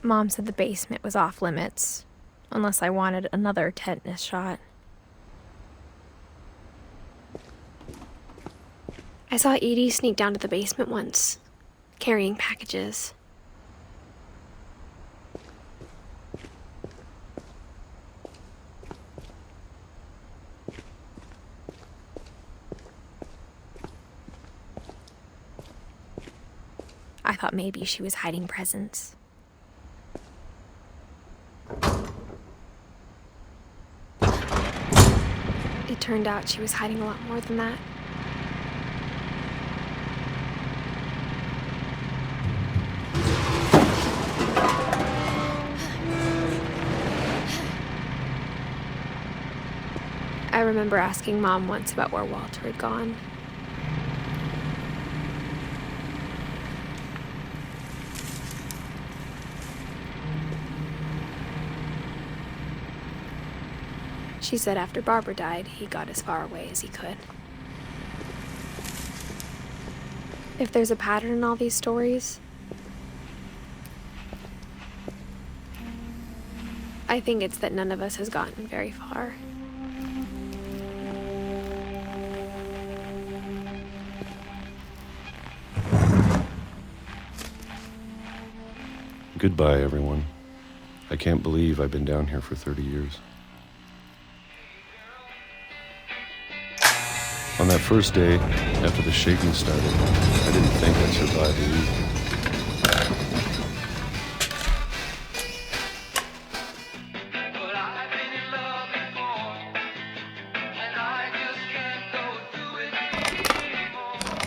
Mom said the basement was off limits, unless I wanted another tetanus shot. I saw Edie sneak down to the basement once, carrying packages. I thought maybe she was hiding presents. It turned out she was hiding a lot more than that. I remember asking Mom once about where Walter had gone. She said after Barbara died, he got as far away as he could. If there's a pattern in all these stories, I think it's that none of us has gotten very far. Goodbye, everyone. I can't believe I've been down here for 30 years. On that first day, after the shaking started, I didn't think I'd survive the week.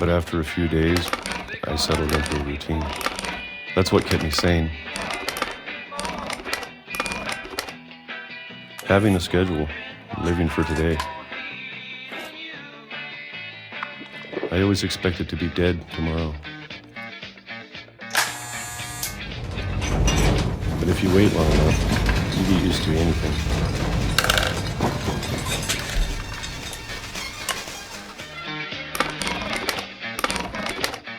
But after a few days, I settled into a routine. That's what kept me sane. Having a schedule, living for today. I always expected to be dead tomorrow. But if you wait long enough, you get used to anything.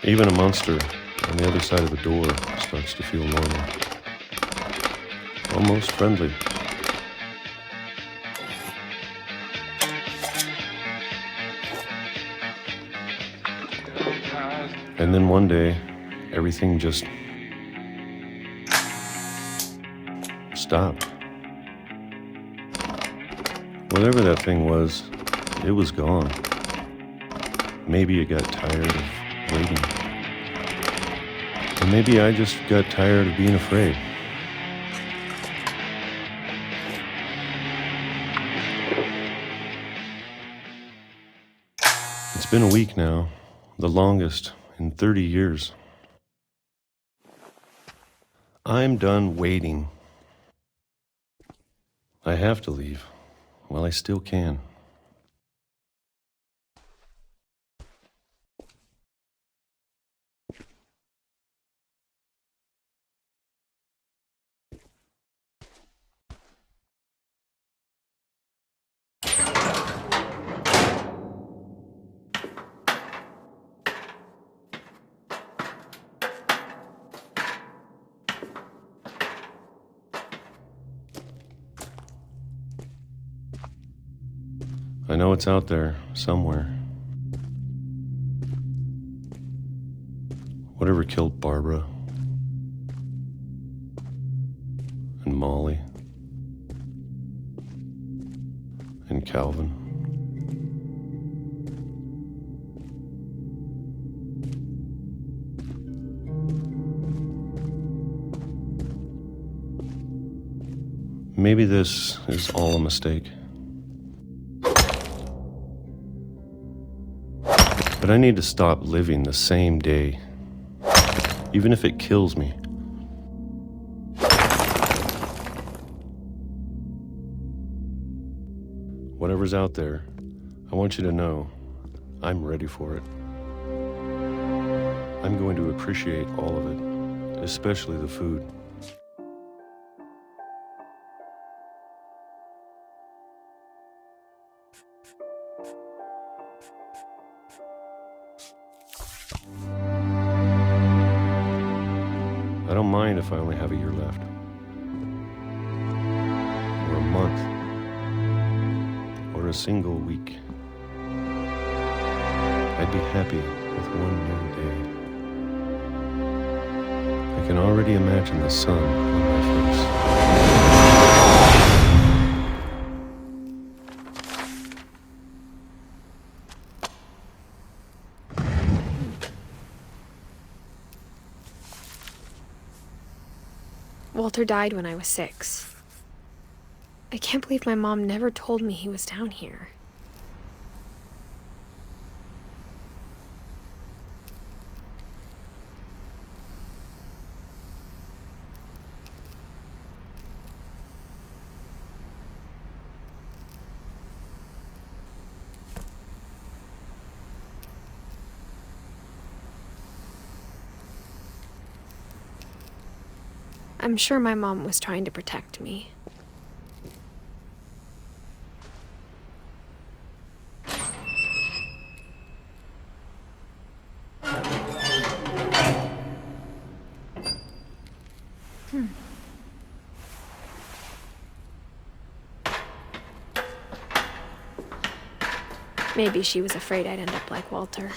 Even a monster on the other side of the door starts to feel normal. Almost friendly. And then one day, everything just stopped. Whatever that thing was, it was gone. Maybe it got tired of waiting. Or maybe I just got tired of being afraid. It's been a week now, the longest in 30 years. I'm done waiting. I have to leave while I still can. I know it's out there, somewhere. Whatever killed Barbara and Molly and Calvin. Maybe this is all a mistake. But I need to stop living the same day, even if it kills me. Whatever's out there, I want you to know I'm ready for it. I'm going to appreciate all of it, especially the food. I don't mind if I only have a year left. Or a month. Or a single week. I'd be happy with one new day. I can already imagine the sun on my face. Walter died when I was 6. I can't believe my mom never told me he was down here. I'm sure my mom was trying to protect me. Maybe she was afraid I'd end up like Walter.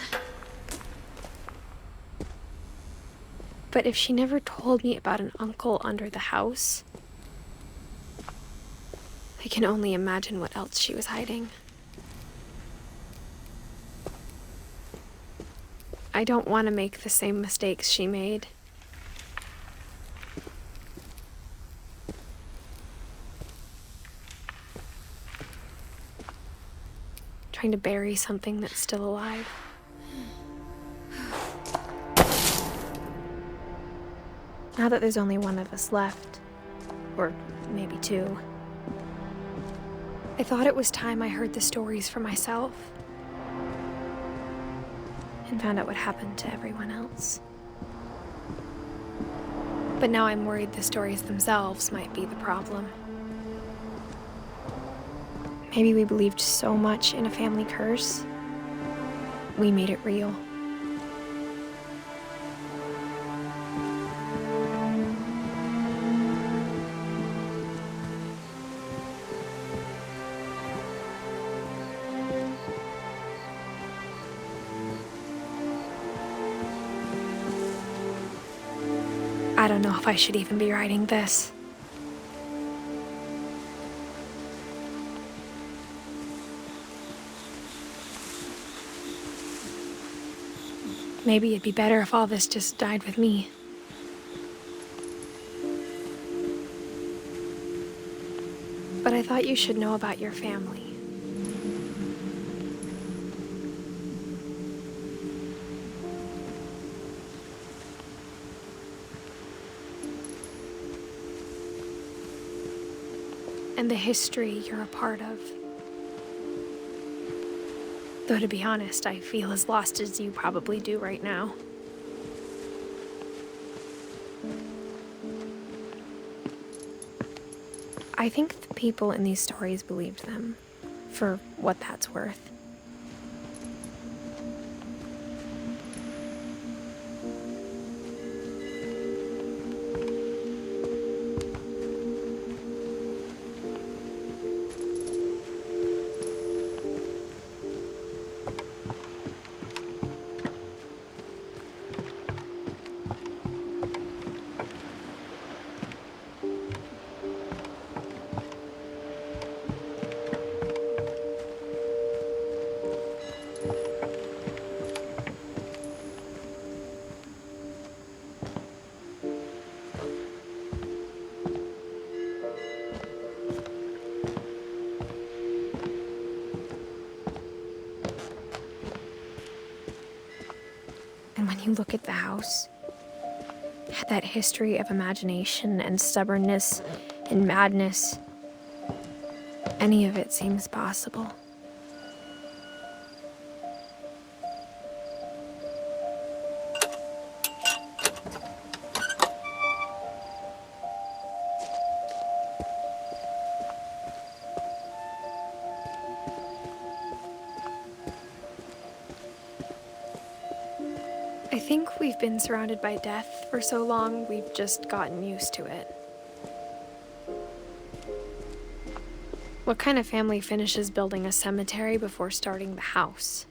But if she never told me about an uncle under the house, I can only imagine what else she was hiding. I don't want to make the same mistakes she made. Trying to bury something that's still alive. Now that there's only one of us left, or maybe 2, I thought it was time I heard the stories for myself and found out what happened to everyone else. But now I'm worried the stories themselves might be the problem. Maybe we believed so much in a family curse, we made it real. I don't know if I should even be writing this. Maybe it'd be better if all this just died with me. But I thought you should know about your family. And the history you're a part of. Though to be honest, I feel as lost as you probably do right now. I think the people in these stories believed them, for what that's worth. And when you look at the house, it had that history of imagination and stubbornness and madness. Any of it seems possible. I I think we've been surrounded by death for so long, we've just gotten used to it. What kind of family finishes building a cemetery before starting the house?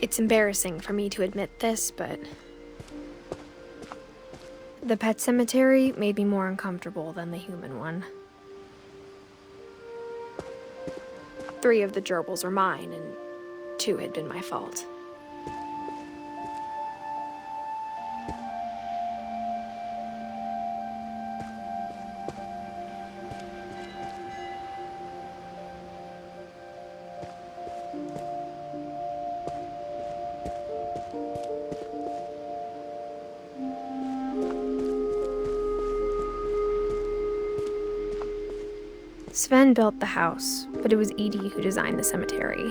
It's embarrassing for me to admit this, but the pet cemetery made me more uncomfortable than the human one. 3 of the gerbils were mine, and 2 had been my fault. Sven built the house, but it was Edie who designed the cemetery.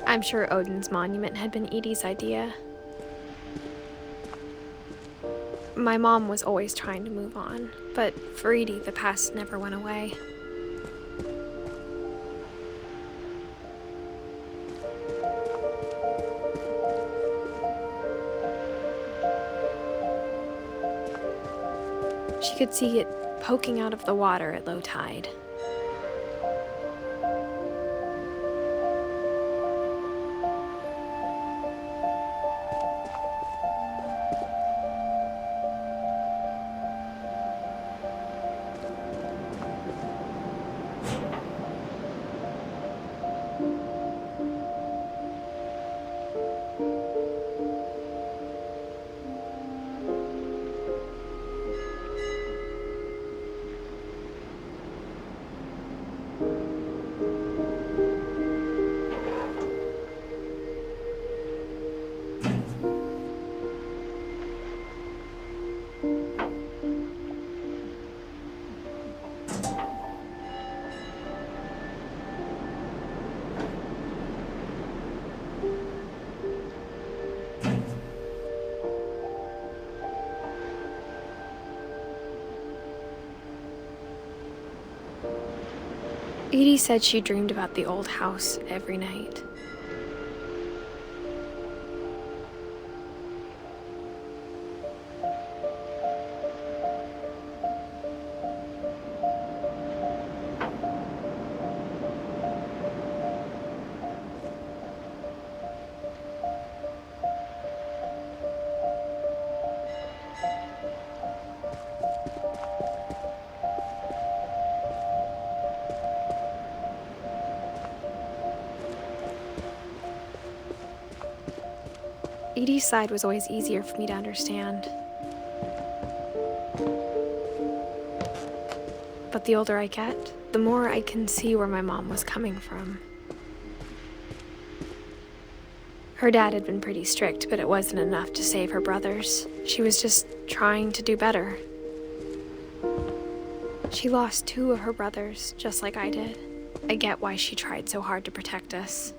I'm sure Odin's monument had been Edie's idea. My mom was always trying to move on, but for Edie, the past never went away. She could see it poking out of the water at low tide. Edie said she dreamed about the old house every night. Edie's side was always easier for me to understand. But the older I get, the more I can see where my mom was coming from. Her dad had been pretty strict, but it wasn't enough to save her brothers. She was just trying to do better. She lost 2 of her brothers, just like I did. I get why she tried so hard to protect us.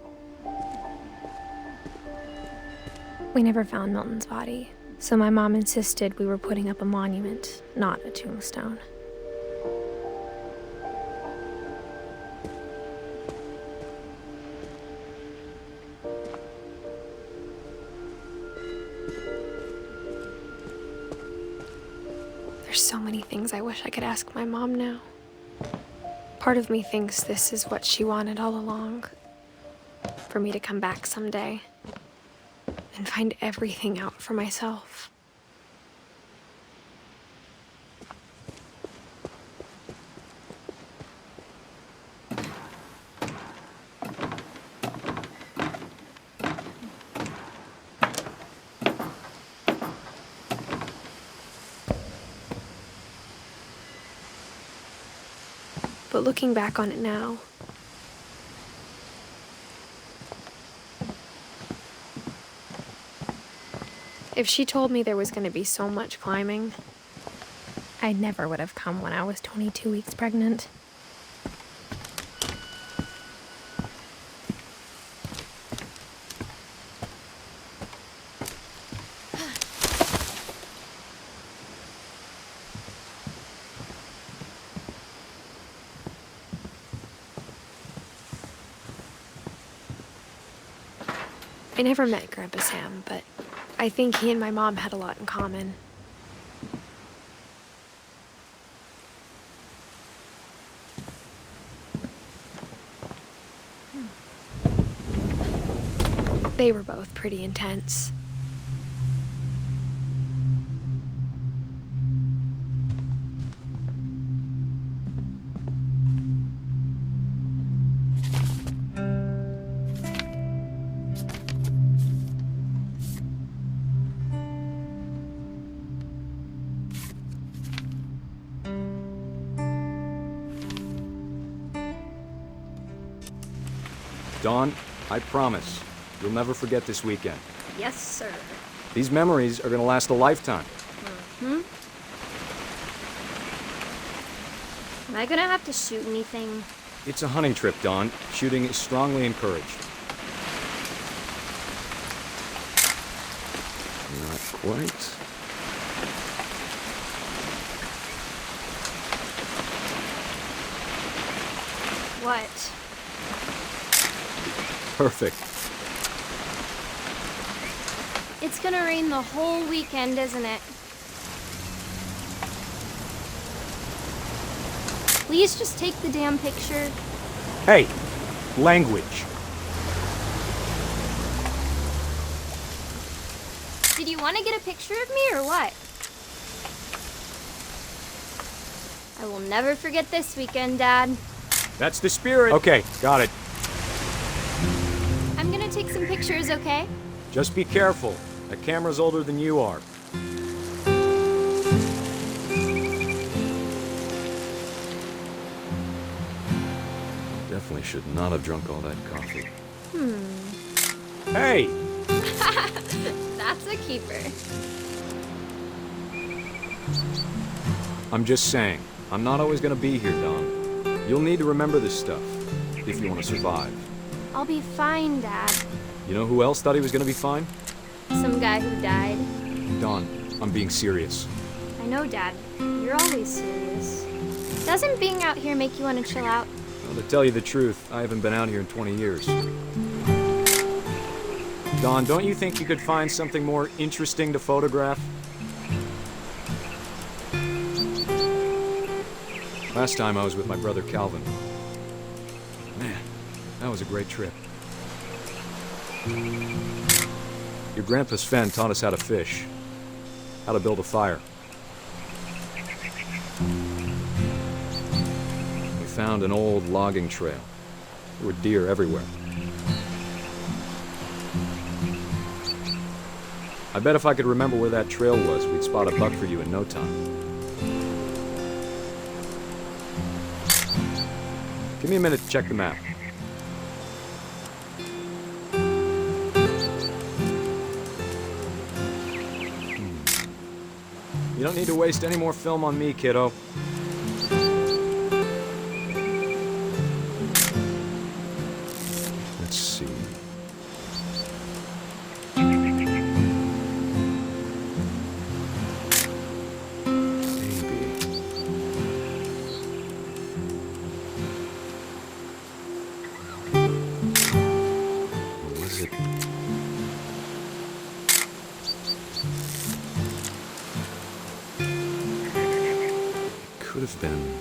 We never found Milton's body, so my mom insisted we were putting up a monument, not a tombstone. There's so many things I wish I could ask my mom now. Part of me thinks this is what she wanted all along, for me to come back someday and find everything out for myself. But looking back on it now, If she told me there was going to be so much climbing, I never would have come when I was 22 weeks pregnant. I never met Grandpa Sam, but I think he and my mom had a lot in common. They were both pretty intense. Dawn, I promise, you'll never forget this weekend. Yes, sir. These memories are gonna last a lifetime. Am I gonna have to shoot anything? It's a hunting trip, Dawn. Shooting is strongly encouraged. Not quite. What? Perfect. It's gonna rain the whole weekend, isn't it? Please just take the damn picture. Hey, language. Did you want to get a picture of me or what? I will never forget this weekend, Dad. That's the spirit. Okay, got it. I'm gonna take some pictures, okay? Just be careful. The camera's older than you are. Definitely should not have drunk all that coffee. Hey! That's a keeper. I'm just saying, I'm not always gonna be here, Don. You'll need to remember this stuff, if you want to survive. I'll be fine, Dad. You know who else thought he was gonna be fine? Some guy who died. Don, I'm being serious. I know, Dad. You're always serious. Doesn't being out here make you want to chill out? Well, to tell you the truth, I haven't been out here in 20 years. Don, don't you think you could find something more interesting to photograph? Last time I was with my brother Calvin. Man, that was a great trip. Your grandpa Sven taught us how to fish, how to build a fire. We found an old logging trail. There were deer everywhere. I bet if I could remember where that trail was, we'd spot a buck for you in no time. Give me a minute to check the map. You don't need to waste any more film on me, kiddo. Let's see. Could have been.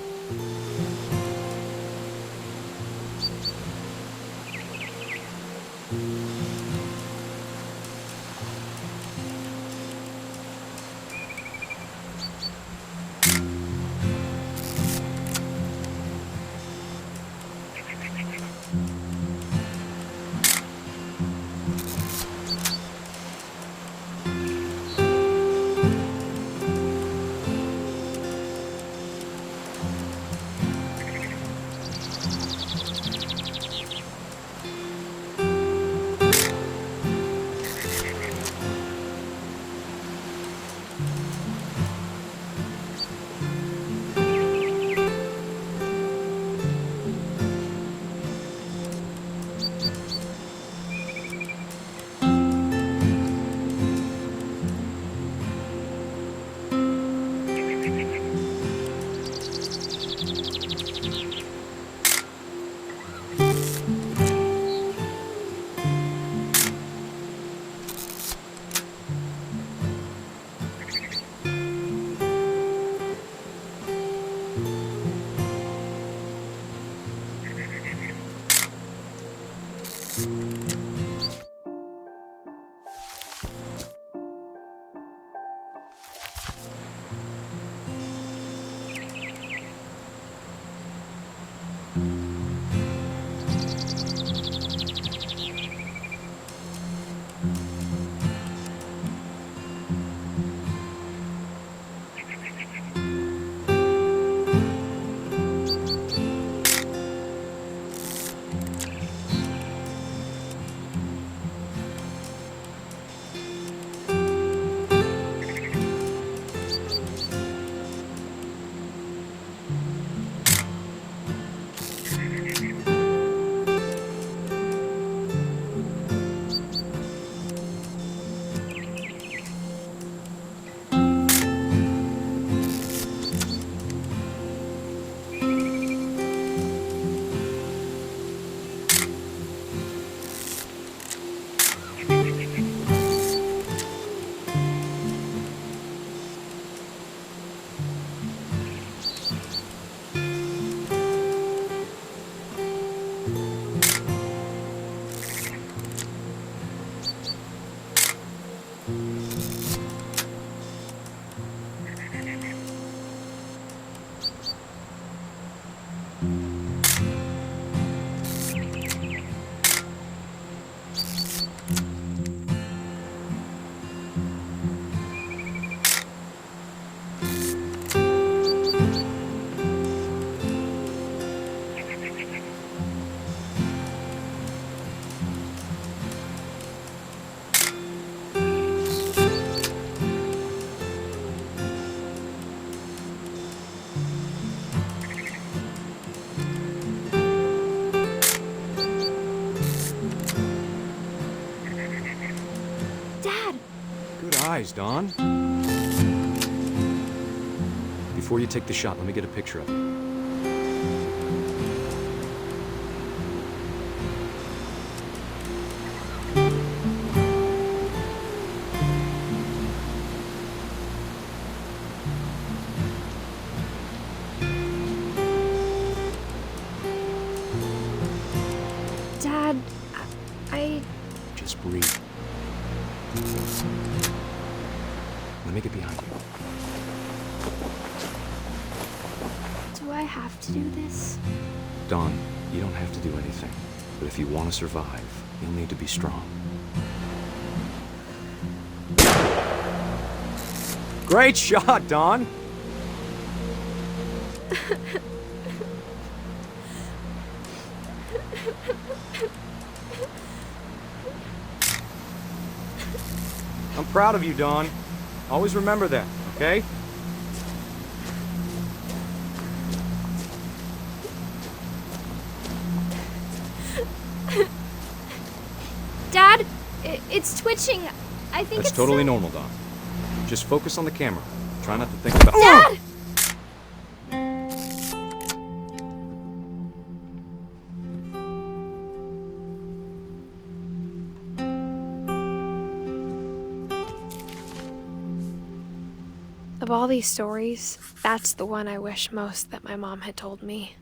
Dad! Good eyes, Dawn. Before you take the shot, let me get a picture of you. Dad, I... Just breathe. Let me get behind you. Do I have to do this? Dawn, you don't have to do anything. But if you want to survive, you'll need to be strong. Great shot, Dawn! I'm proud of you, Dawn. Always remember that, okay? Dad, it's twitching. I think That's it's totally so- normal, Dawn. Just focus on the camera. Try not to think about— Dad! Of all these stories, that's the one I wish most that my mom had told me.